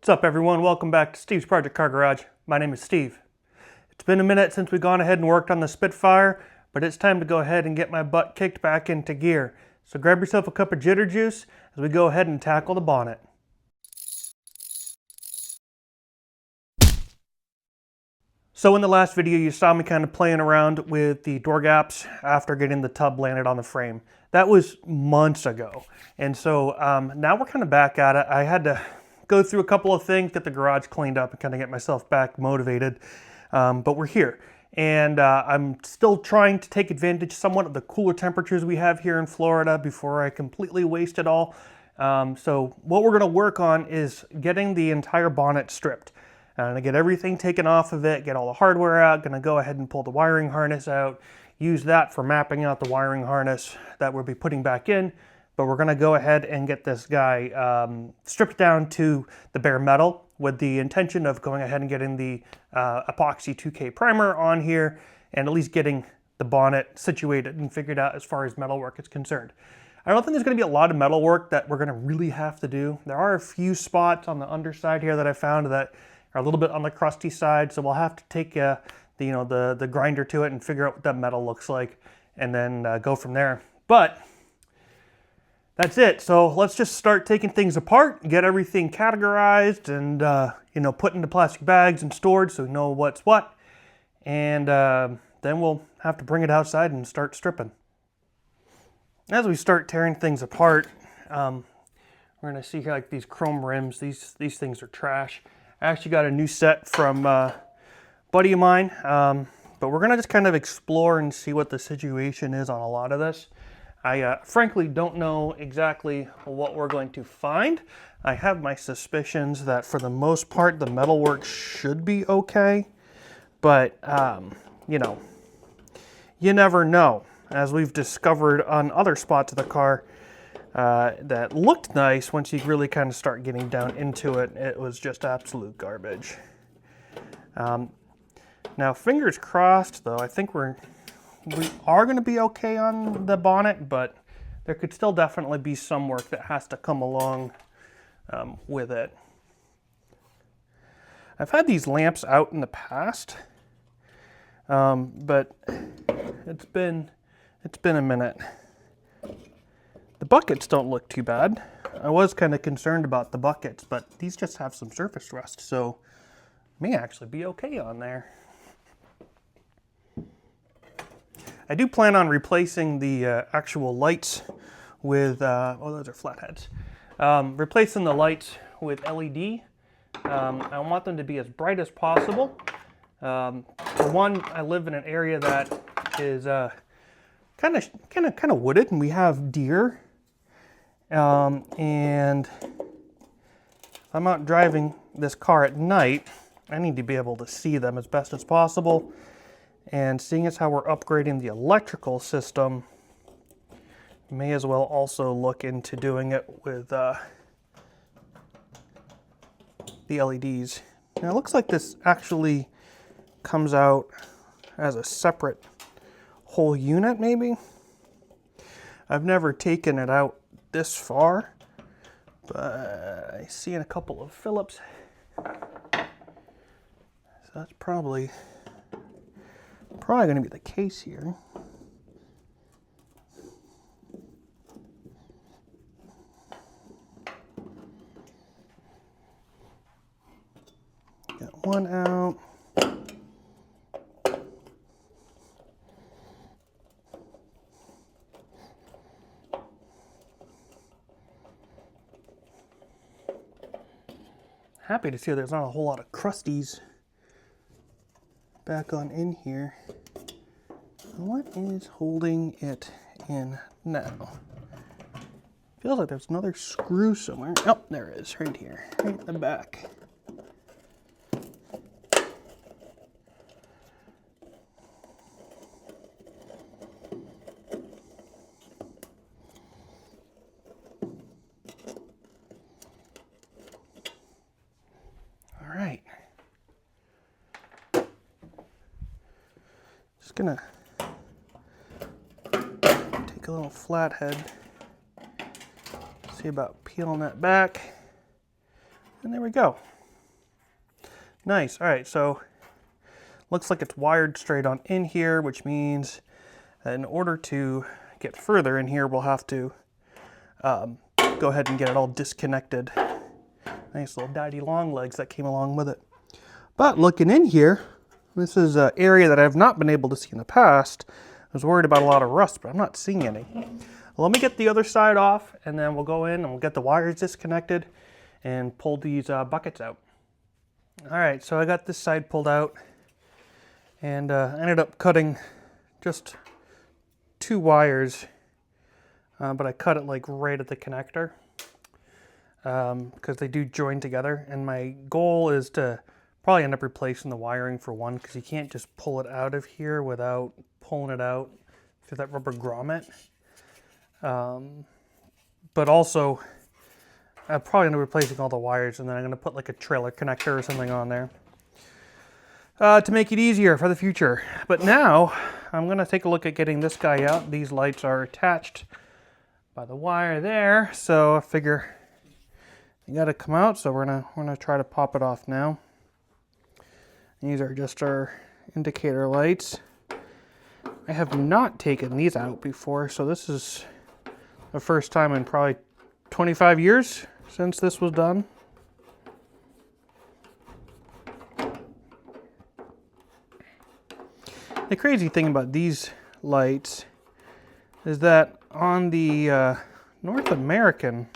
What's up everyone, welcome back to Steve's Project Car Garage. My name is Steve. It's been a minute since we've gone ahead and worked on the Spitfire, but it's time to go ahead and get my butt kicked back into gear. So grab yourself a cup of jitter juice as we go ahead and tackle the bonnet. So in the last video you saw me kind of playing around with the door gaps after getting the tub landed on the frame. That was months ago. And so now we're kind of back at it. I had to go through a couple of things, get the garage cleaned up and kind of get myself back motivated. But we're here. And I'm still trying to take advantage somewhat of the cooler temperatures we have here in Florida before I completely waste it all. So what we're going to work on is getting the entire bonnet stripped. I'm going to get everything taken off of it, get all the hardware out, going to go ahead and pull the wiring harness out, use that for mapping out the wiring harness that we'll be putting back in. But we're going to go ahead and get this guy stripped down to the bare metal with the intention of going ahead and getting the epoxy 2K primer on here and at least getting the bonnet situated and figured out as far as metal work is concerned. I don't think there's going to be a lot of metal work that we're going to really have to do. There are a few spots on the underside here that I found that are a little bit on the crusty side, so we'll have to take the grinder to it and figure out what that metal looks like and then go from there. But that's it. So let's just start taking things apart, get everything categorized and put into plastic bags and stored so we know what's what. And then we'll have to bring it outside and start stripping. As we start tearing things apart, we're gonna see here like these chrome rims. These things are trash. I actually got a new set from a buddy of mine, but we're gonna just kind of explore and see what the situation is on a lot of this. I frankly don't know exactly what we're going to find. I have my suspicions that for the most part the metalwork should be okay, but you never know. As we've discovered on other spots of the car that looked nice, once you really kind of start getting down into it, it was just absolute garbage. Now fingers crossed though, I think we are going to be okay on the bonnet, but there could still definitely be some work that has to come along with it. I've had these lamps out in the past, but it's been a minute. The buckets don't look too bad. I was kind of concerned about the buckets, but these just have some surface rust, so may actually be okay on there. I do plan on replacing the actual lights with, oh, those are flatheads. Replacing the lights with LED. I want them to be as bright as possible. For one, I live in an area that is kind of wooded, and we have deer. And if I'm out driving this car at night, I need to be able to see them as best as possible. And seeing as how we're upgrading the electrical system, may as well also look into doing it with the LEDs. Now it looks like this actually comes out as a separate whole unit maybe. I've never taken it out this far, but I see in a couple of Phillips. So that's probably going to be the case here. Got one out. Happy to see there's not a whole lot of crusties back on in here. What is holding it in now? Feels like there's another screw somewhere. Oh, there it is, right here, right in the back. All right. Just gonna take a little flathead, see about peeling that back, and there we go. Nice. All right, so looks like it's wired straight on in here, which means that in order to get further in here, we'll have to go ahead and get it all disconnected. Nice little daddy long legs that came along with it. But looking in here, this is an area that I've not been able to see in the past. I was worried about a lot of rust, but I'm not seeing any. Well, let me get the other side off, and then we'll go in and we'll get the wires disconnected and pull these buckets out. All right, so I got this side pulled out, and I ended up cutting just 2 wires, but I cut it like right at the connector because they do join together, and my goal is to probably end up replacing the wiring for one, because you can't just pull it out of here without pulling it out through that rubber grommet. But also, I'll probably end up replacing all the wires, and then I'm going to put like a trailer connector or something on there to make it easier for the future. But now, I'm going to take a look at getting this guy out. These lights are attached by the wire there, so I figure you got to come out, so we're gonna try to pop it off now. These are just our indicator lights. I have not taken these out before, so this is the first time in probably 25 years since this was done. The crazy thing about these lights is that on the North American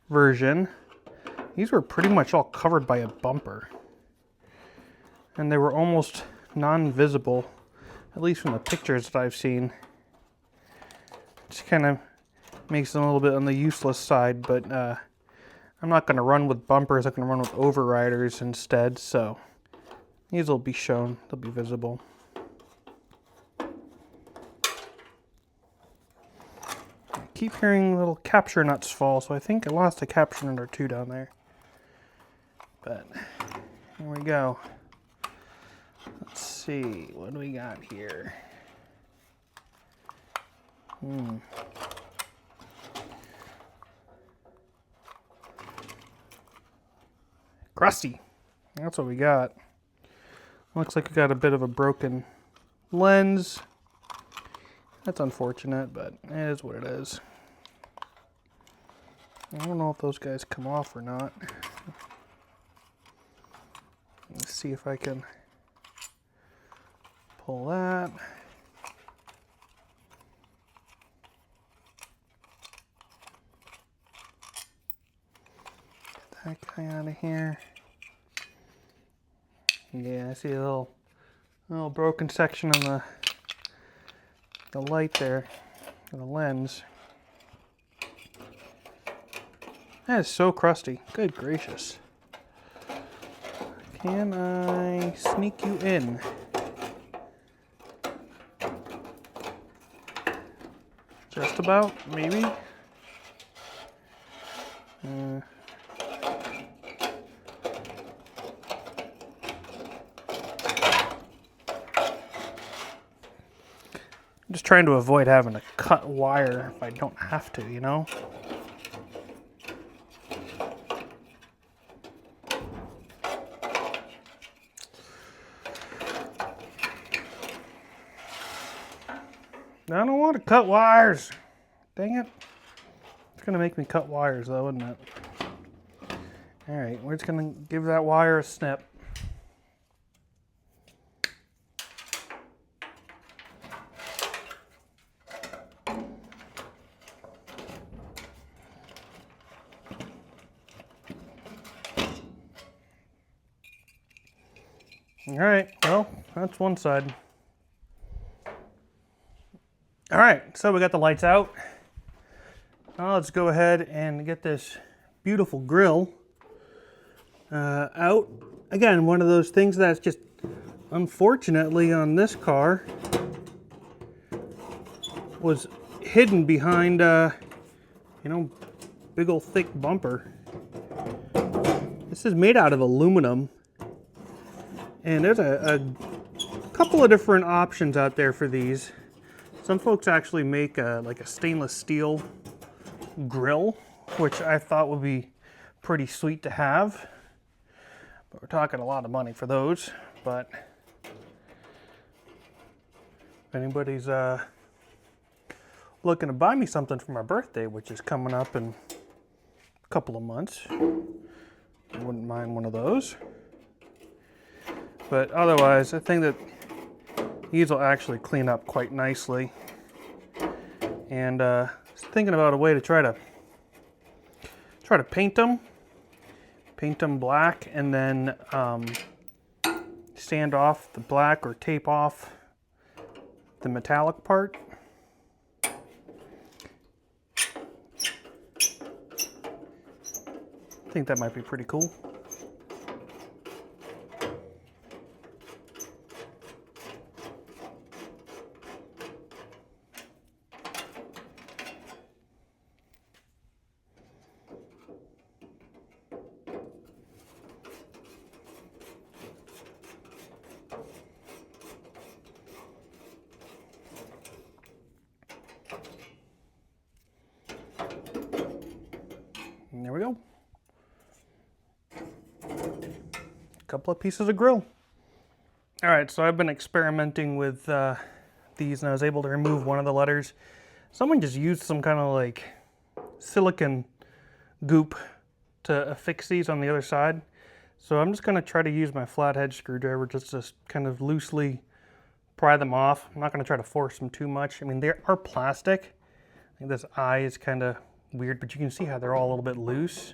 version, these were pretty much all covered by a bumper. And they were almost non-visible, at least from the pictures that I've seen. Just kind of makes them a little bit on the useless side, but I'm not going to run with bumpers. I'm going to run with overriders instead, so these will be shown. They'll be visible. I keep hearing little capture nuts fall, so I think I lost a capture nut or 2 down there. But here we go. Let's see, what do we got here? Crusty. That's what we got. Looks like we got a bit of a broken lens. That's unfortunate, but it is what it is. I don't know if those guys come off or not. Let's see if I can pull that. Get that guy out of here. Yeah, I see a little broken section on the light there, the lens. That is so crusty. Good gracious. Can I sneak you in? Just about, maybe. Just trying to avoid having to cut wire if I don't have to, you know? I don't want to cut wires. Dang it. It's going to make me cut wires though, isn't it? Alright, we're just going to give that wire a snip. Alright, well, that's one side. Alright, so we got the lights out. Now let's go ahead and get this beautiful grill out. Again, one of those things that's just, unfortunately on this car, was hidden behind, you know, big old thick bumper. This is made out of aluminum. And there's a couple of different options out there for these. Some folks actually make like a stainless steel grill, which I thought would be pretty sweet to have. But we're talking a lot of money for those. But if anybody's looking to buy me something for my birthday, which is coming up in a couple of months, I wouldn't mind one of those. But otherwise, I think that these will actually clean up quite nicely. And just thinking about a way to try to paint them black, and then sand off the black or tape off the metallic part. I think that might be pretty cool. And there we go. Couple of pieces of grill. All right, so I've been experimenting with these, and I was able to remove one of the letters. Someone just used some kind of like silicone goop to affix these on the other side. So I'm just going to try to use my flathead screwdriver just to kind of loosely pry them off. I'm not going to try to force them too much. I mean, they are plastic. I think this eye is kind of weird, but you can see how they're all a little bit loose.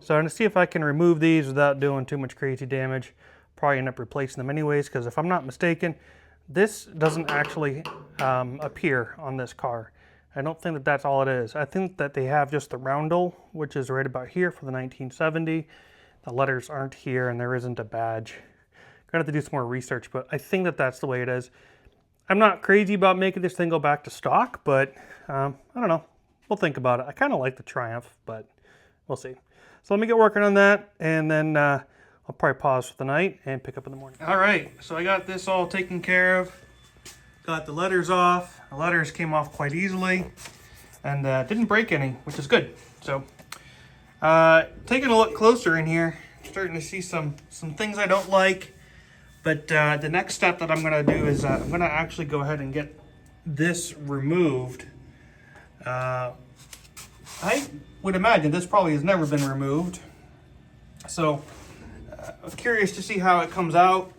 So I'm going to see if I can remove these without doing too much crazy damage. Probably end up replacing them anyways, because if I'm not mistaken, this doesn't actually appear on this car. I don't think that that's all it is. I think that they have just the roundel, which is right about here for the 1970. The letters aren't here, and there isn't a badge. Gonna have to do some more research, but I think that that's the way it is. I'm not crazy about making this thing go back to stock, but I don't know. We'll think about it. I kind of like the Triumph, but we'll see. So let me get working on that, and then I'll probably pause for the night and pick up in the morning. All right, so I got this all taken care of. Got the letters off. The letters came off quite easily, and didn't break any, which is good. So taking a look closer in here, starting to see some things I don't like. But the next step that I'm gonna do is I'm gonna actually go ahead and get this removed. I would imagine this probably has never been removed. So I was curious to see how it comes out.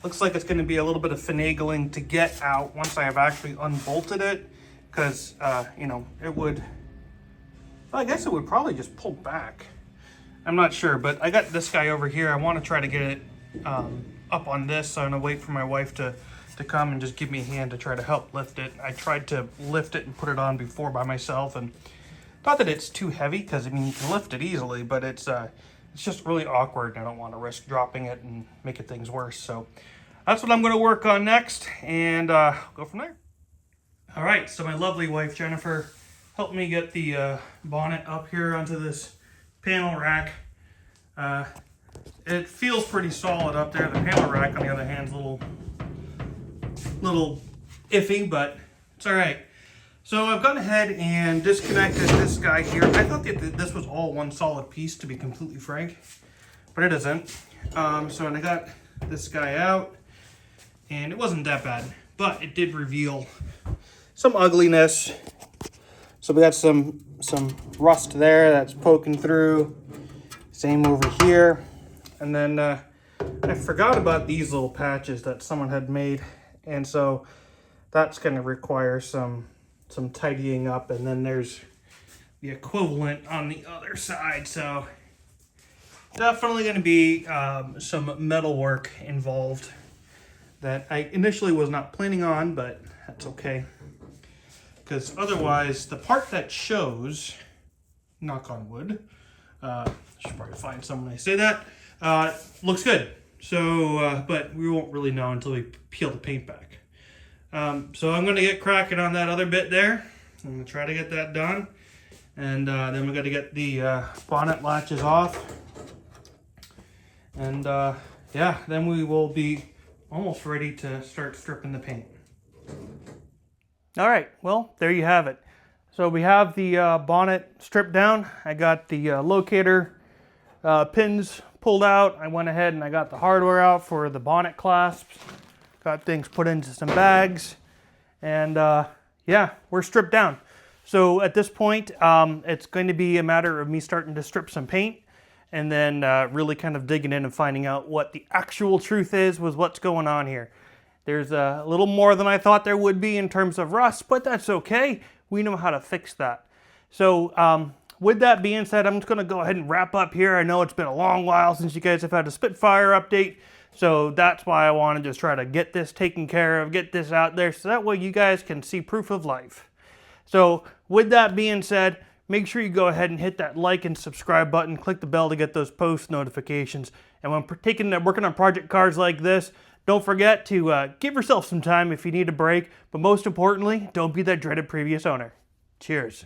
Looks like it's going to be a little bit of finagling to get out once I have actually unbolted it, because you know, it would, well, I guess it would probably just pull back. I'm not sure, but I got this guy over here. I want to try to get it up on this, so I'm going to wait for my wife to come and just give me a hand to try to help lift it. I tried to lift it and put it on before by myself, and not that it's too heavy, because I mean, you can lift it easily, but it's just really awkward, and I don't want to risk dropping it and making things worse. So that's what I'm going to work on next, and go from there. All right, so my lovely wife Jennifer helped me get the bonnet up here onto this panel rack. It feels pretty solid up there. The panel rack, on the other hand, is a little iffy, but it's all right. So I've gone ahead and disconnected this guy here. I thought that this was all one solid piece, to be completely frank, but it isn't. So I got this guy out, and it wasn't that bad, but it did reveal some ugliness. So we got some rust there that's poking through. Same over here. And then I forgot about these little patches that someone had made, and so that's going to require some tidying up. And then there's the equivalent on the other side, so definitely going to be some metal work involved that I initially was not planning on, but that's okay, because otherwise the part that shows, knock on wood, I should probably find someone when I say that, looks good. So but we won't really know until we peel the paint back. So I'm going to get cracking on that other bit there. I'm going to try to get that done. And then we're going to get the bonnet latches off. And yeah, then we will be almost ready to start stripping the paint. All right, well, there you have it. So we have the bonnet stripped down. I got the locator pins pulled out, I went ahead and I got the hardware out for the bonnet clasps. Got things put into some bags. And yeah, we're stripped down. So at this point, it's going to be a matter of me starting to strip some paint and then really kind of digging in and finding out what the actual truth is with what's going on here. There's a little more than I thought there would be in terms of rust, but that's okay. We know how to fix that. So with that being said, I'm just going to go ahead and wrap up here. I know it's been a long while since you guys have had a Spitfire update, so that's why I want to just try to get this taken care of, get this out there, so that way you guys can see proof of life. So with that being said, make sure you go ahead and hit that like and subscribe button, click the bell to get those post notifications. And when working on project cars like this, don't forget to give yourself some time if you need a break, but most importantly, don't be that dreaded previous owner. Cheers.